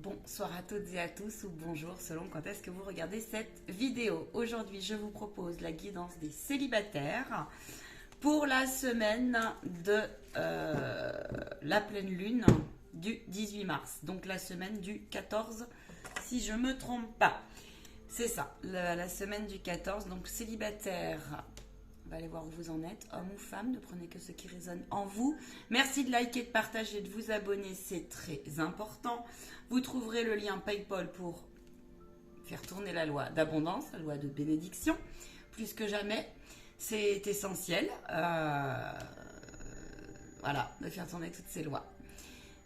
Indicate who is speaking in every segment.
Speaker 1: Bonsoir à toutes et à tous ou bonjour selon quand est-ce que vous regardez cette vidéo. Aujourd'hui, je vous propose la guidance des célibataires pour la semaine de la pleine lune du 18 mars. Donc la semaine du 14, si je ne me trompe pas. C'est ça, la semaine du 14. Donc célibataire, on va aller voir où vous en êtes, homme ou femme, ne prenez que ce qui résonne en vous. Merci de liker, de partager, de vous abonner, c'est très important. Vous trouverez le lien PayPal pour faire tourner la loi d'abondance, la loi de bénédiction. Plus que jamais, c'est essentiel. Voilà, de faire tourner toutes ces lois.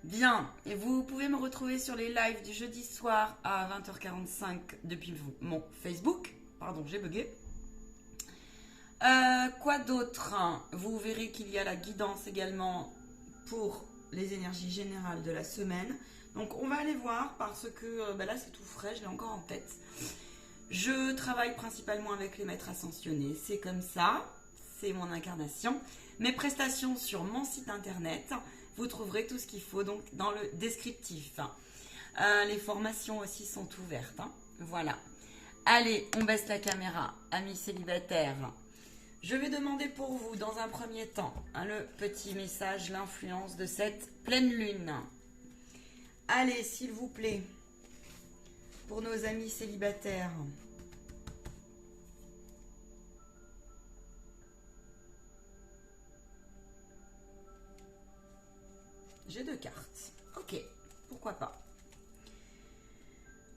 Speaker 1: Bien, et vous pouvez me retrouver sur les lives du jeudi soir à 20h45 depuis mon Facebook. Pardon, j'ai bugué. Quoi d'autre? Vous verrez qu'il y a la guidance également pour les énergies générales de la semaine. Donc on va aller voir parce que là c'est tout frais, je l'ai encore en tête. Je travaille principalement avec les maîtres ascensionnés, c'est comme ça, c'est mon incarnation. Mes prestations sur mon site internet, vous trouverez tout ce qu'il faut donc dans le descriptif. Les formations aussi sont ouvertes, voilà. Allez, on baisse la caméra, amis célibataires. Je vais demander pour vous, dans un premier temps, le petit message, l'influence de cette pleine lune. Allez, s'il vous plaît, pour nos amis célibataires. J'ai 2 cartes. Ok, pourquoi pas.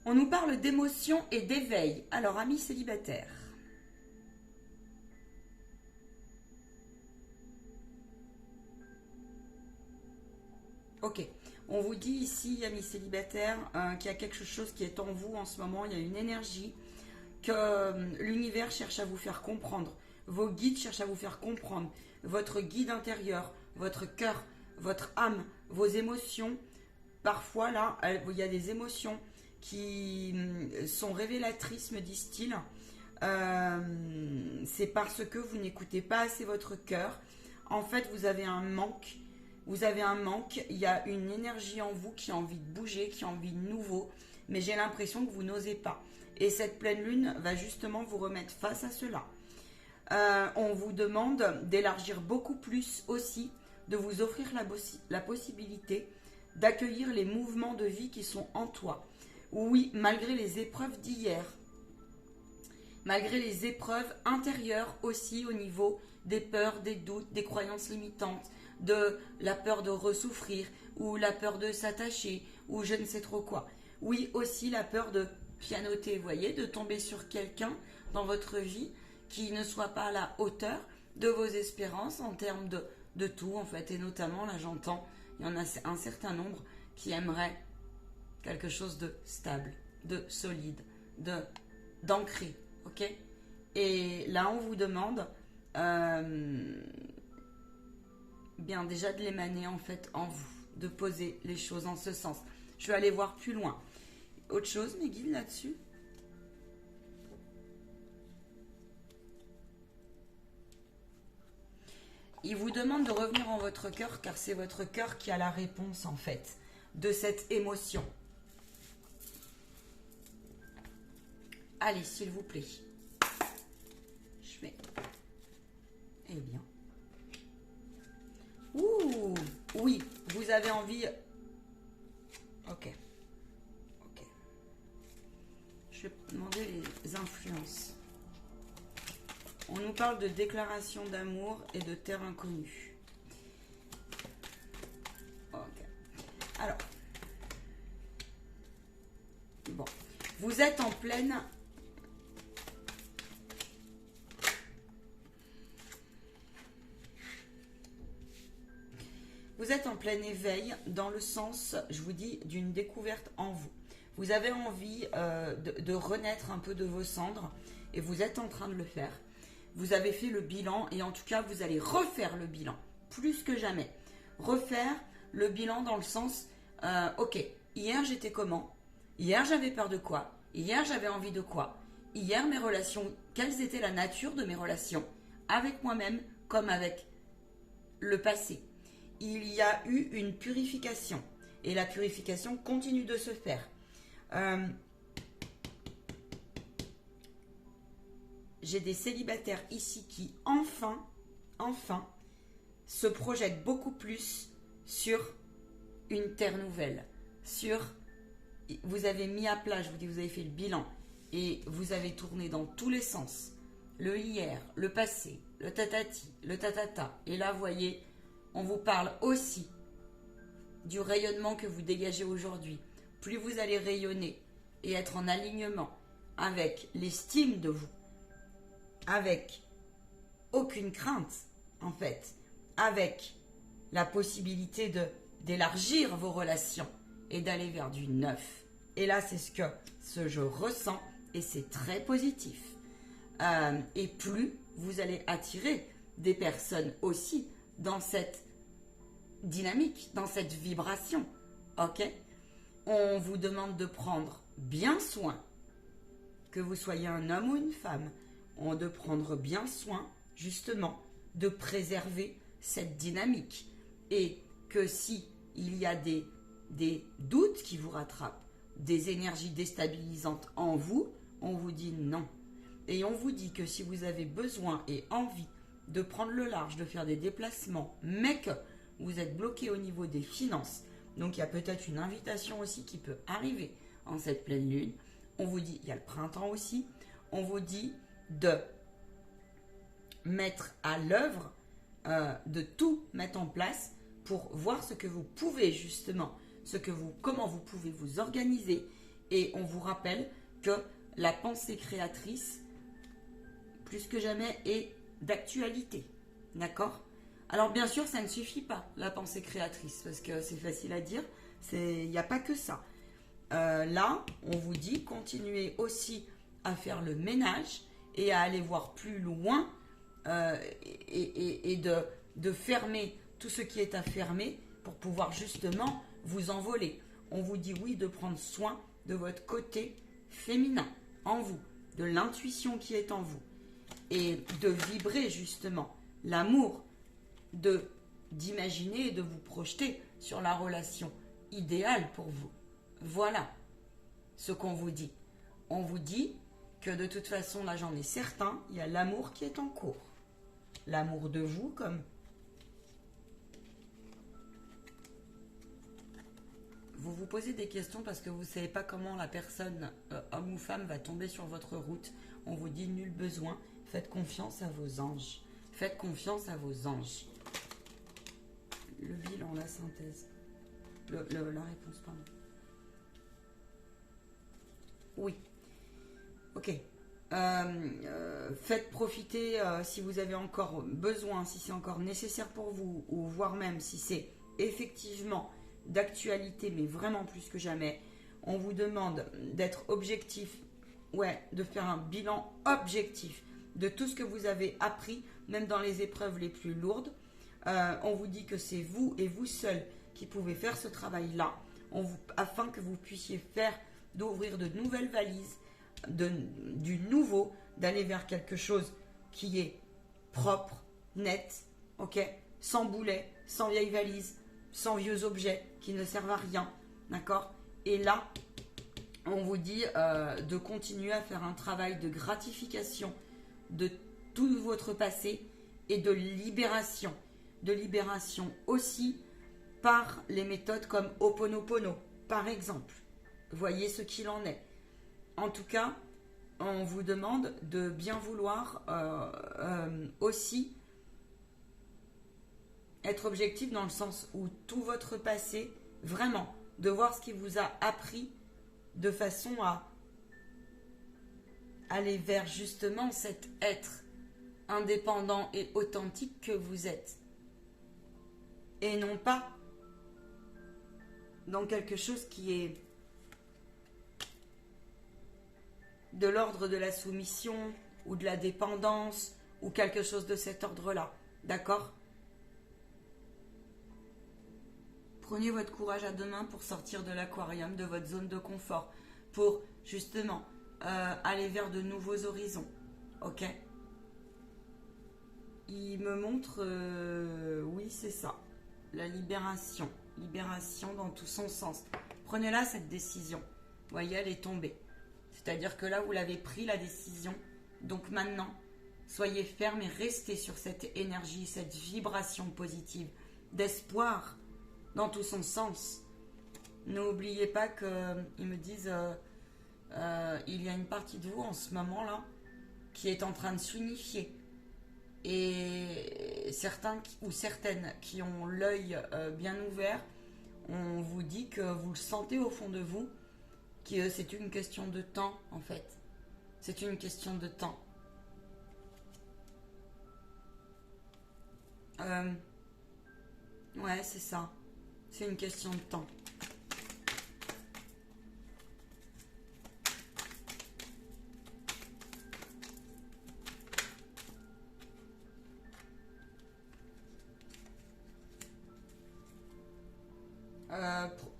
Speaker 1: On nous parle d'émotion et d'éveil. Alors, amis célibataires. Ok, on vous dit ici, amis célibataires, qu'il y a quelque chose qui est en vous en ce moment. Il y a une énergie que l'univers cherche à vous faire comprendre. Vos guides cherchent à vous faire comprendre. Votre guide intérieur, votre cœur, votre âme, vos émotions. Parfois, là, il y a des émotions qui sont révélatrices, me disent-ils. C'est parce que vous n'écoutez pas assez votre cœur. En fait, vous avez un manque. Vous avez un manque, il y a une énergie en vous qui a envie de bouger, qui a envie de nouveau, mais j'ai l'impression que vous n'osez pas. Et cette pleine lune va justement vous remettre face à cela. On vous demande d'élargir beaucoup plus aussi, de vous offrir la possibilité d'accueillir les mouvements de vie qui sont en toi. Oui, malgré les épreuves d'hier, malgré les épreuves intérieures aussi au niveau des peurs, des doutes, des croyances limitantes, de la peur de ressouffrir ou la peur de s'attacher ou je ne sais trop quoi. Oui, aussi la peur de pianoter, vous voyez, de tomber sur quelqu'un dans votre vie qui ne soit pas à la hauteur de vos espérances en termes de tout en fait. Et notamment, là j'entends, il y en a un certain nombre qui aimeraient quelque chose de stable, de solide, d'ancré, ok? Et là on vous demande bien déjà de l'émaner en fait en vous, de poser les choses en ce sens. Je vais aller voir plus loin. Autre chose, mes guides, là-dessus? Il vous demande de revenir en votre cœur car c'est votre cœur qui a la réponse en fait de cette émotion. Allez, s'il vous plaît. Je vais... Eh bien... Ouh, oui, vous avez envie... Ok. Ok. Je vais demander les influences. On nous parle de déclaration d'amour et de terre inconnue. Ok. Alors. Bon. Vous êtes en pleine... Vous êtes en plein éveil dans le sens, je vous dis, d'une découverte en vous. Vous avez envie de renaître un peu de vos cendres et vous êtes en train de le faire. Vous avez fait le bilan et en tout cas, vous allez refaire le bilan, plus que jamais. Refaire le bilan dans le sens, ok, hier j'étais comment? Hier j'avais peur de quoi? Hier j'avais envie de quoi? Hier mes relations, quelles étaient la nature de mes relations? Avec moi-même comme avec le passé. Il y a eu une purification. Et la purification continue de se faire. J'ai des célibataires ici qui enfin, se projettent beaucoup plus sur une terre nouvelle. Vous avez mis à plat, je vous dis, vous avez fait le bilan et vous avez tourné dans tous les sens. Le hier, le passé, le tatati, le tatata. Et là, vous voyez, on vous parle aussi du rayonnement que vous dégagez aujourd'hui. Plus vous allez rayonner et être en alignement avec l'estime de vous, avec aucune crainte, en fait, avec la possibilité d'élargir vos relations et d'aller vers du neuf. Et là, c'est ce que je ressens et c'est très positif. Et plus vous allez attirer des personnes aussi dans cette dynamique, dans cette vibration. Ok? On vous demande de prendre bien soin, que vous soyez un homme ou une femme, de prendre bien soin, justement, de préserver cette dynamique. Et que si il y a des doutes qui vous rattrapent, des énergies déstabilisantes en vous, on vous dit non. Et on vous dit que si vous avez besoin et envie de prendre le large, de faire des déplacements, mais que vous êtes bloqué au niveau des finances, donc il y a peut-être une invitation aussi qui peut arriver en cette pleine lune. On vous dit, il y a le printemps aussi, on vous dit de mettre à l'œuvre, de tout mettre en place pour voir ce que vous pouvez justement, comment vous pouvez vous organiser. Et on vous rappelle que la pensée créatrice, plus que jamais, est d'actualité. D'accord ? Alors bien sûr, ça ne suffit pas, la pensée créatrice, parce que c'est facile à dire, il n'y a pas que ça. Là, on vous dit, continuez aussi à faire le ménage et à aller voir plus loin et de fermer tout ce qui est à fermer pour pouvoir justement vous envoler. On vous dit oui de prendre soin de votre côté féminin en vous, de l'intuition qui est en vous et de vibrer justement l'amour, d'imaginer et de vous projeter sur la relation idéale pour vous. Voilà ce qu'on vous dit. On vous dit que de toute façon, là j'en ai certain, il y a l'amour qui est en cours. L'amour de vous comme vous vous posez des questions parce que vous ne savez pas comment la personne, homme ou femme, va tomber sur votre route. On vous dit nul besoin, faites confiance à vos anges. Faites confiance à vos anges. Le bilan, la synthèse. La réponse, pardon. Oui. Ok. Faites profiter si vous avez encore besoin, si c'est encore nécessaire pour vous, ou voire même si c'est effectivement d'actualité, mais vraiment plus que jamais. On vous demande d'être objectif, de faire un bilan objectif de tout ce que vous avez appris, même dans les épreuves les plus lourdes. On vous dit que c'est vous et vous seul qui pouvez faire ce travail-là, afin que vous puissiez d'ouvrir de nouvelles valises, du nouveau, d'aller vers quelque chose qui est propre, net, ok, sans boulet, sans vieille valise, sans vieux objets qui ne servent à rien, d'accord. Et là, on vous dit de continuer à faire un travail de gratification de tout votre passé et de libération aussi par les méthodes comme Ho'oponopono, par exemple. Voyez ce qu'il en est. En tout cas, on vous demande de bien vouloir aussi être objectif dans le sens où tout votre passé, vraiment, de voir ce qui vous a appris de façon à aller vers justement cet être indépendant et authentique que vous êtes. Et non pas dans quelque chose qui est de l'ordre de la soumission ou de la dépendance ou quelque chose de cet ordre-là. D'accord ? Prenez votre courage à deux mains pour sortir de l'aquarium, de votre zone de confort, pour justement aller vers de nouveaux horizons. Ok ? Il me montre, oui c'est ça, la libération. libération dans tout son sens. Prenez-la, cette décision. Vous voyez, elle est tombée. C'est-à-dire que là, vous l'avez pris, la décision. Donc maintenant, soyez ferme et restez sur cette énergie, cette vibration positive, d'espoir dans tout son sens. N'oubliez pas qu'ils me disent, il y a une partie de vous en ce moment-là qui est en train de s'unifier. Et certains ou certaines qui ont l'œil bien ouvert, on vous dit que vous le sentez au fond de vous, que c'est une question de temps en fait. C'est une question de temps. Ouais, c'est ça. C'est une question de temps.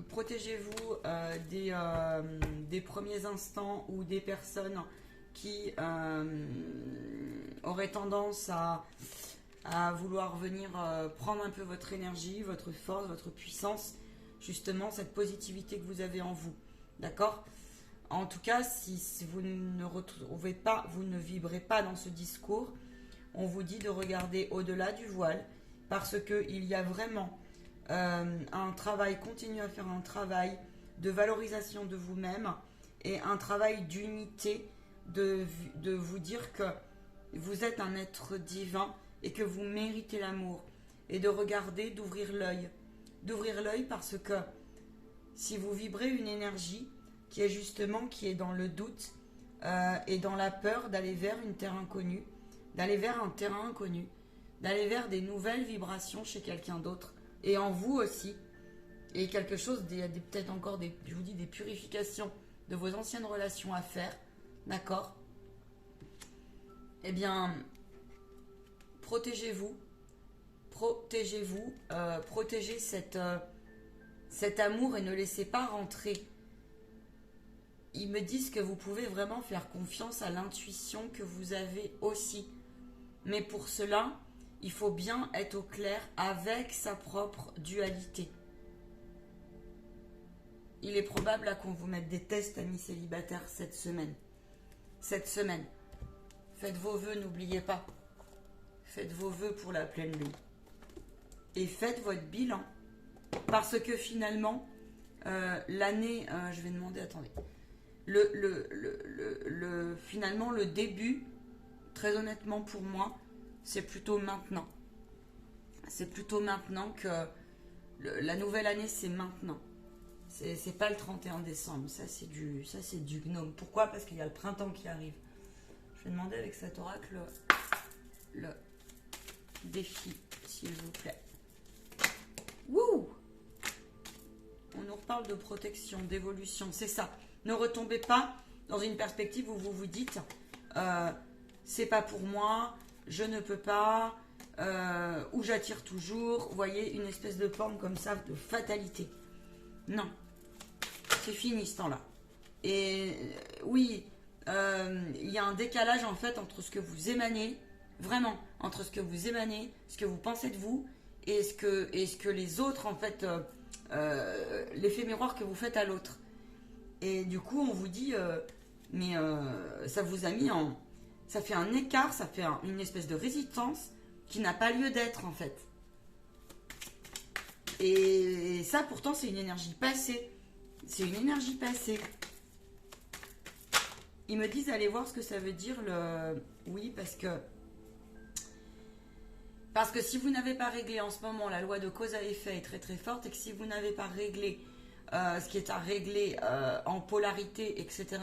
Speaker 1: Protégez-vous des premiers instants ou des personnes qui auraient tendance à vouloir venir prendre un peu votre énergie, votre force, votre puissance, justement cette positivité que vous avez en vous. D'accord ? En tout cas, si vous ne retrouvez pas, vous ne vibrez pas dans ce discours, on vous dit de regarder au-delà du voile, parce qu'il y a vraiment un travail, continuez à faire un travail de valorisation de vous-même et un travail d'unité, de vous dire que vous êtes un être divin et que vous méritez l'amour, et de regarder, d'ouvrir l'œil parce que si vous vibrez une énergie qui est dans le doute et dans la peur d'aller vers une terre inconnue, d'aller vers un terrain inconnu, d'aller vers des nouvelles vibrations chez quelqu'un d'autre, et en vous aussi, et quelque chose, il y a peut-être encore je vous dis, des purifications de vos anciennes relations à faire, d'accord ? Eh bien, protégez-vous, protégez cet amour et ne laissez pas rentrer. Ils me disent que vous pouvez vraiment faire confiance à l'intuition que vous avez aussi. Mais pour cela, il faut bien être au clair avec sa propre dualité. Il est probable qu'on vous mette des tests, amis célibataires, cette semaine. Faites vos vœux, n'oubliez pas. Faites vos vœux pour la pleine lune. Et faites votre bilan. Parce que finalement, l'année... je vais demander, attendez. Finalement, le début, très honnêtement pour moi, c'est plutôt maintenant. C'est plutôt maintenant que... la nouvelle année, c'est maintenant. C'est pas le 31 décembre. Ça, c'est du gnome. Pourquoi ? Parce qu'il y a le printemps qui arrive. Je vais demander avec cet oracle le défi, s'il vous plaît. Wouh! On nous reparle de protection, d'évolution. C'est ça. Ne retombez pas dans une perspective où vous vous dites c'est pas pour moi, je ne peux pas, ou j'attire toujours. Vous voyez, une espèce de forme comme ça de fatalité. Non. C'est fini ce temps-là. Et oui, il y a un décalage en fait entre ce que vous émanez, vraiment, entre ce que vous émanez, ce que vous pensez de vous, et ce que les autres, en fait, l'effet miroir que vous faites à l'autre. Et du coup, on vous dit, ça vous a mis en... Ça fait un écart, ça fait une espèce de résistance qui n'a pas lieu d'être, en fait. Et ça, pourtant, c'est une énergie passée. C'est une énergie passée. Ils me disent, allez voir ce que ça veut dire le... Oui, parce que si vous n'avez pas réglé en ce moment, la loi de cause à effet est très très forte, et que si vous n'avez pas réglé ce qui est à régler en polarité, etc.,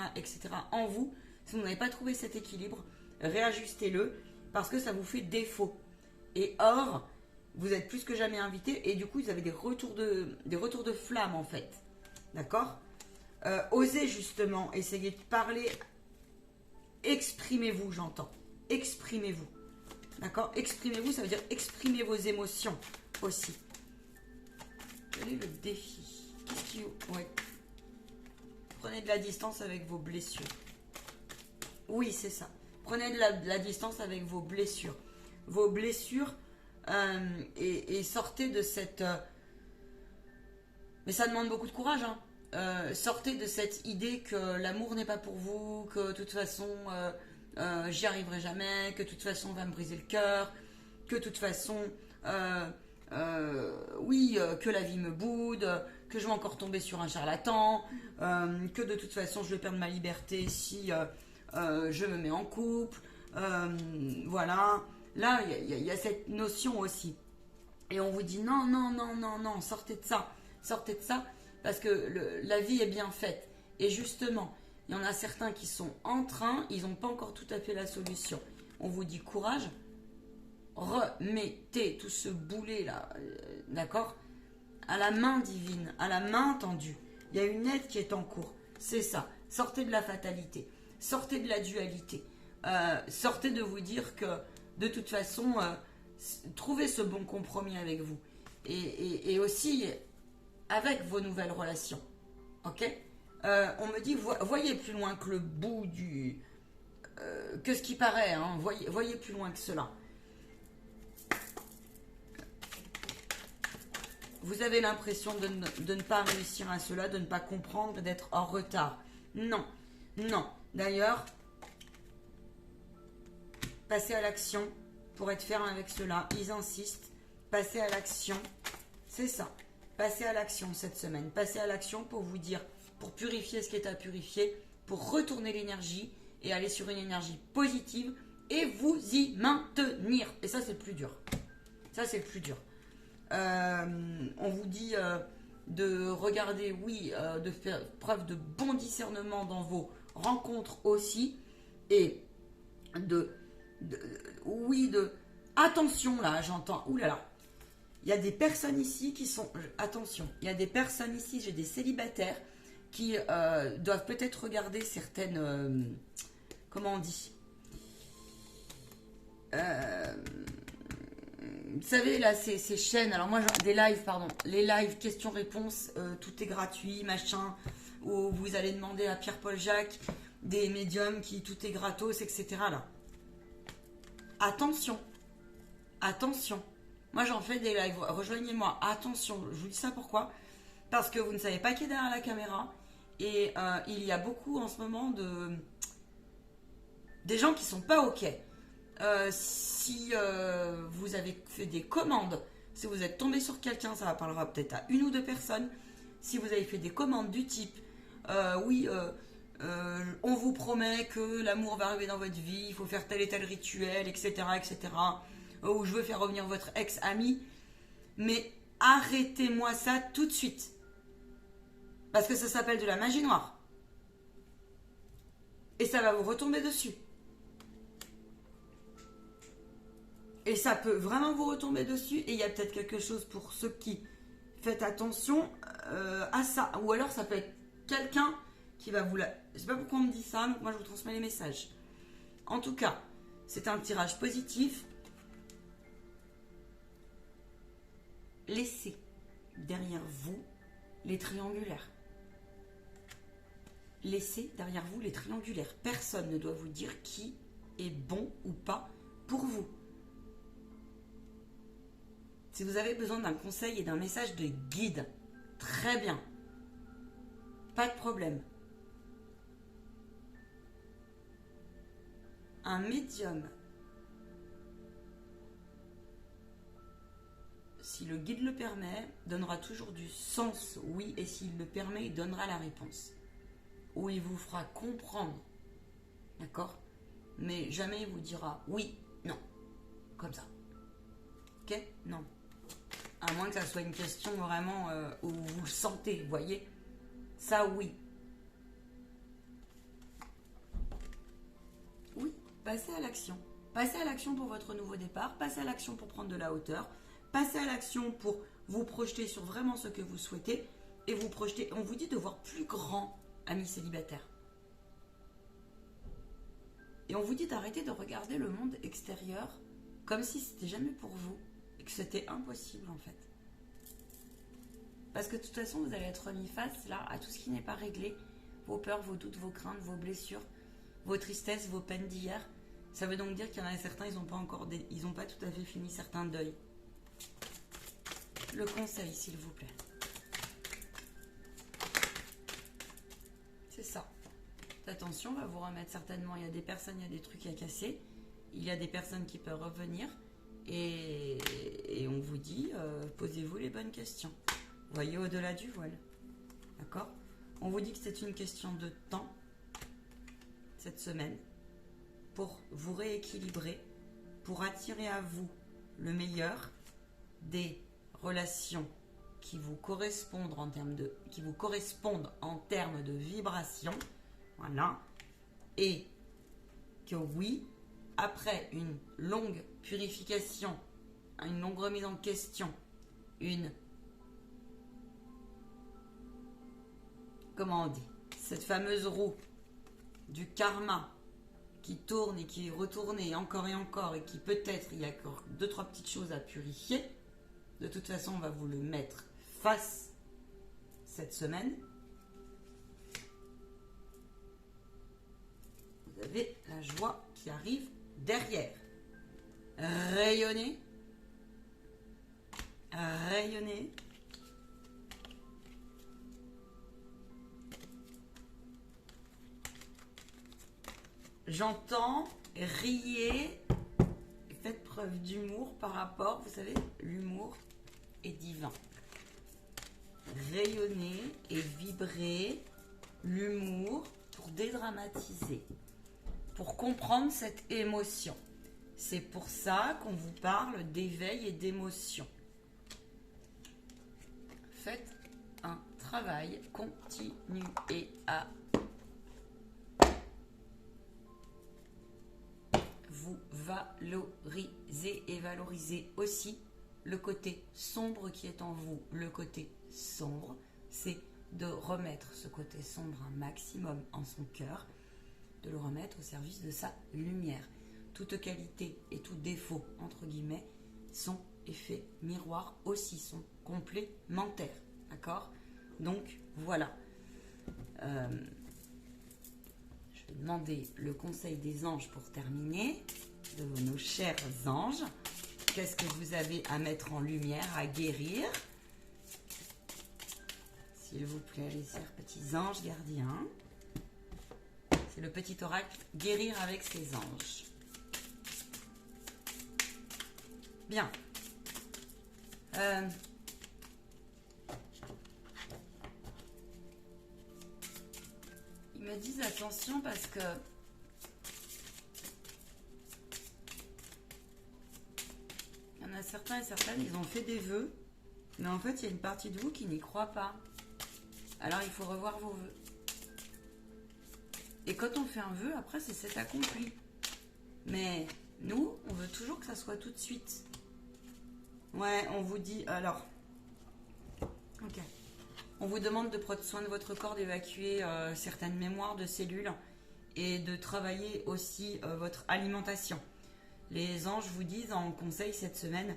Speaker 1: en vous, si vous n'avez pas trouvé cet équilibre, réajustez-le, parce que ça vous fait défaut. Et or, vous êtes plus que jamais invité, et du coup, vous avez des retours de flamme, en fait. D'accord ? Osez justement, essayez de parler, exprimez-vous, j'entends. Exprimez-vous. D'accord ? Exprimez-vous, ça veut dire exprimer vos émotions aussi. Quel est le défi ? Ouais. Prenez de la distance avec vos blessures. Oui, c'est ça. Prenez de la distance avec vos blessures. Vos blessures et sortez de cette Mais ça demande beaucoup de courage, hein. Sortez de cette idée que l'amour n'est pas pour vous, que de toute façon j'y arriverai jamais, que de toute façon on va me briser le cœur, que de toute façon oui, que la vie me boude, que je vais encore tomber sur un charlatan, que de toute façon je vais perdre ma liberté si je me mets en couple, voilà. Là, il y a cette notion aussi. Et on vous dit non, non, non, non, non, sortez de ça, parce que la vie est bien faite. Et justement, il y en a certains qui sont en train, ils n'ont pas encore tout à fait la solution. On vous dit courage, remettez tout ce boulet là, d'accord, à la main divine, à la main tendue. Il y a une aide qui est en cours, c'est ça. Sortez de la fatalité, sortez de la dualité, sortez de vous dire que de toute façon, trouvez ce bon compromis avec vous. Et aussi avec vos nouvelles relations. Ok, on me dit, voyez plus loin que le bout du... que ce qui paraît, hein, voyez plus loin que cela. Vous avez l'impression de ne pas réussir à cela, de ne pas comprendre, d'être en retard. Non, non. D'ailleurs, passez à l'action pour être ferme avec cela. Ils insistent. Passez à l'action. C'est ça. Passez à l'action cette semaine. Passez à l'action pour vous dire, pour purifier ce qui est à purifier, pour retourner l'énergie et aller sur une énergie positive et vous y maintenir. Et ça, c'est le plus dur. Ça, c'est le plus dur. On vous dit de regarder, oui, de faire preuve de bon discernement dans vos rencontres aussi. Et attention là, j'entends, oulala. Il y a des personnes ici qui sont... Attention, il y a des personnes ici, j'ai des célibataires qui doivent peut-être regarder certaines... comment on dit, vous savez, là, ces chaînes... Alors moi, des lives, pardon. Les lives questions-réponses, tout est gratuit, machin. Où vous allez demander à Pierre-Paul Jacques, des médiums qui tout est gratos, etc. Là. Attention. Attention. Moi, j'en fais des lives. Rejoignez-moi. Attention. Je vous dis ça pourquoi? Parce que vous ne savez pas qui est derrière la caméra. Et il y a beaucoup en ce moment des gens qui sont pas OK. Si vous avez fait des commandes, si vous êtes tombé sur quelqu'un, ça parlera peut-être à une ou deux personnes. Si vous avez fait des commandes du type on vous promet que l'amour va arriver dans votre vie, il faut faire tel et tel rituel, etc., etc. Ou je veux faire revenir votre ex-ami. Mais arrêtez-moi ça tout de suite. Parce que ça s'appelle de la magie noire. Et ça va vous retomber dessus. Et ça peut vraiment vous retomber dessus. Et il y a peut-être quelque chose pour ceux qui... Faites attention à ça. Ou alors ça peut être quelqu'un qui va vous la... Je sais pas pourquoi on me dit ça, donc moi je vous transmets les messages. En tout cas, c'est un tirage positif. Laissez derrière vous les triangulaires. Laissez derrière vous les triangulaires. Personne ne doit vous dire qui est bon ou pas pour vous. Si vous avez besoin d'un conseil et d'un message de guide, très bien. Pas de problème. Un médium, si le guide le permet, donnera toujours du sens, oui, et s'il le permet, il donnera la réponse. Ou il vous fera comprendre, d'accord? Mais jamais il vous dira oui, non, comme ça. Ok? Non. À moins que ça soit une question vraiment où vous le sentez, vous voyez? Ça, oui. Oui, passez à l'action. Passez à l'action pour votre nouveau départ, passez à l'action pour prendre de la hauteur, passez à l'action pour vous projeter sur vraiment ce que vous souhaitez et vous projeter. On vous dit de voir plus grand, amis célibataires. Et on vous dit d'arrêter de regarder le monde extérieur comme si c'était jamais pour vous et que c'était impossible en fait. Parce que de toute façon, vous allez être mis face là à tout ce qui n'est pas réglé, vos peurs, vos doutes, vos craintes, vos blessures, vos tristesses, vos peines d'hier. Ça veut donc dire qu'il y en a certains, ils n'ont pas tout à fait fini certains deuils. Le conseil, s'il vous plaît. c'est ça. Attention, on va vous remettre certainement, il y a des personnes, il y a des trucs à casser, il y a des personnes qui peuvent revenir, et on vous dit, posez-vous les bonnes questions. Voyez au-delà du voile. D'accord? On vous dit que c'est une question de temps, cette semaine, pour vous rééquilibrer, pour attirer à vous le meilleur des relations qui vous correspondent en termes de vibration. Voilà. Et que oui, après une longue purification, une longue remise en question, comment on dit, cette fameuse roue du karma qui tourne et qui est retournée encore et qui peut-être, il y a encore 2-3 petites choses à purifier. De toute façon, on va vous le mettre face cette semaine. Vous avez la joie qui arrive derrière. Rayonnez. Rayonnez. J'entends, riez, faites preuve d'humour par rapport, vous savez, l'humour est divin. Rayonnez et vibrez l'humour pour dédramatiser, pour comprendre cette émotion. C'est pour ça qu'on vous parle d'éveil et d'émotion. Faites un travail, continuez à vous valoriser et valoriser aussi le côté sombre qui est en vous. Le côté sombre, c'est de remettre ce côté sombre un maximum en son cœur, de le remettre au service de sa lumière. Toute qualité et tout défaut, entre guillemets, sont effets miroirs aussi, sont complémentaires. D'accord? Donc, voilà. Je vais demander le conseil des anges pour terminer, de nos chers anges. Qu'est-ce que vous avez à mettre en lumière, à guérir? S'il vous plaît, les chers petits anges gardiens. C'est le petit oracle guérir avec ses anges. Bien. Ils me disent attention parce que il y en a certains et certaines, ils ont fait des vœux, mais en fait, il y a une partie de vous qui n'y croit pas. Alors, il faut revoir vos vœux. Et quand on fait un vœu, après, c'est accompli. Mais nous, on veut toujours que ça soit tout de suite. Ouais, on vous dit... Alors, ok. On vous demande de prendre soin de votre corps, d'évacuer certaines mémoires de cellules et de travailler aussi votre alimentation. Les anges vous disent en conseil cette semaine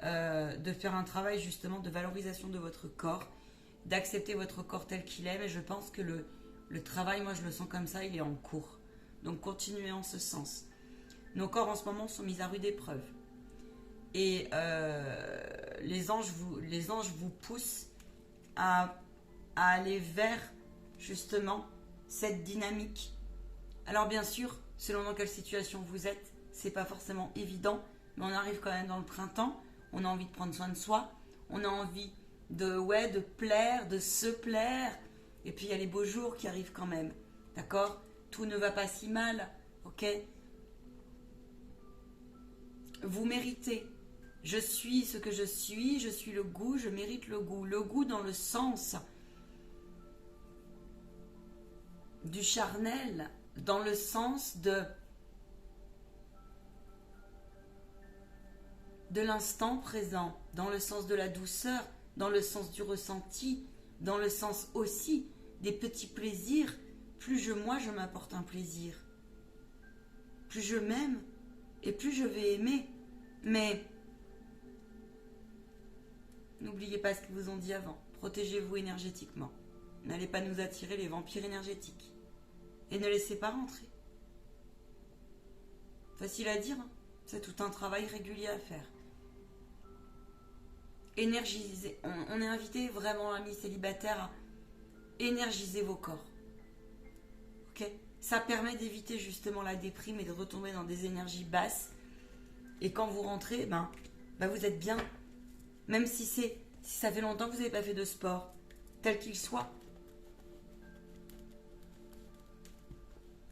Speaker 1: de faire un travail justement de valorisation de votre corps, d'accepter votre corps tel qu'il est. Mais je pense que le travail, moi je le sens comme ça, il est en cours. Donc continuez en ce sens. Nos corps en ce moment sont mis à rude épreuve. Et les anges vous poussent à aller vers justement cette dynamique. Alors bien sûr, selon dans quelle situation vous êtes, c'est pas forcément évident, mais on arrive quand même dans le printemps, on a envie de prendre soin de soi, on a envie de plaire, de se plaire, et puis il y a les beaux jours qui arrivent quand même, d'accord? Tout ne va pas si mal, ok? Vous méritez. Je suis ce que je suis le goût, je mérite le goût. Le goût dans le sens du charnel, dans le sens de l'instant présent, dans le sens de la douceur, dans le sens du ressenti, dans le sens aussi des petits plaisirs. Plus je m'apporte un plaisir. Plus je m'aime et plus je vais aimer. Mais n'oubliez pas ce qu'ils vous ont dit avant. Protégez-vous énergétiquement. N'allez pas nous attirer les vampires énergétiques. Et ne laissez pas rentrer. Facile à dire, hein, c'est tout un travail régulier à faire. Énergisez. On est invité vraiment, amis célibataires, à énergiser vos corps. Ok? Ça permet d'éviter justement la déprime et de retomber dans des énergies basses. Et quand vous rentrez, vous êtes bien. Même si ça fait longtemps que vous n'avez pas fait de sport, tel qu'il soit.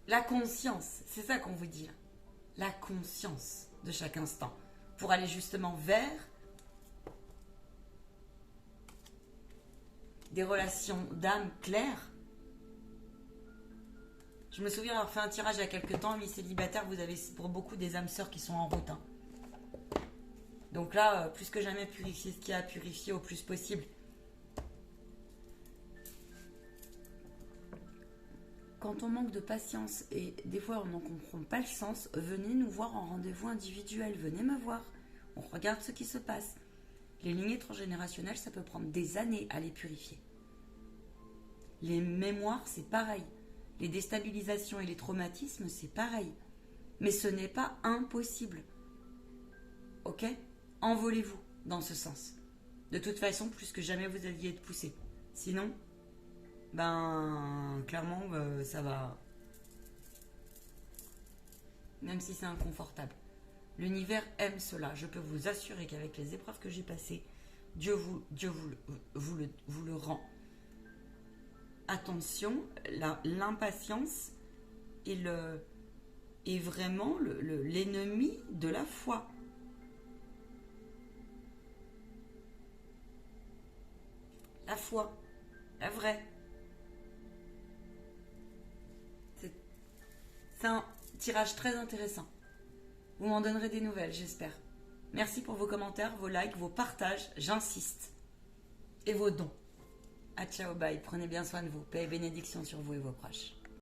Speaker 1: La conscience, c'est ça qu'on vous dit là. La conscience de chaque instant. Pour aller justement vers des relations d'âme claires. Je me souviens avoir fait un tirage il y a quelques temps, amis célibataires, vous avez pour beaucoup des âmes sœurs qui sont en route. Donc là, plus que jamais, purifier ce qu'il y a à purifier au plus possible. Quand on manque de patience et des fois on n'en comprend pas le sens, venez nous voir en rendez-vous individuel, venez me voir. On regarde ce qui se passe. Les lignées transgénérationnelles, ça peut prendre des années à les purifier. Les mémoires, c'est pareil. Les déstabilisations et les traumatismes, c'est pareil. Mais ce n'est pas impossible. Ok ? Envolez-vous dans ce sens. De toute façon, plus que jamais, vous alliez être poussé. Sinon, clairement, ça va. Même si c'est inconfortable. L'univers aime cela. Je peux vous assurer qu'avec les épreuves que j'ai passées, Dieu vous le rend. Attention, l'impatience est vraiment l'ennemi de la foi. La foi, la vraie. C'est un tirage très intéressant. Vous m'en donnerez des nouvelles, j'espère. Merci pour vos commentaires, vos likes, vos partages, j'insiste. Et vos dons. À ciao, bye. Prenez bien soin de vous. Paix et bénédiction sur vous et vos proches.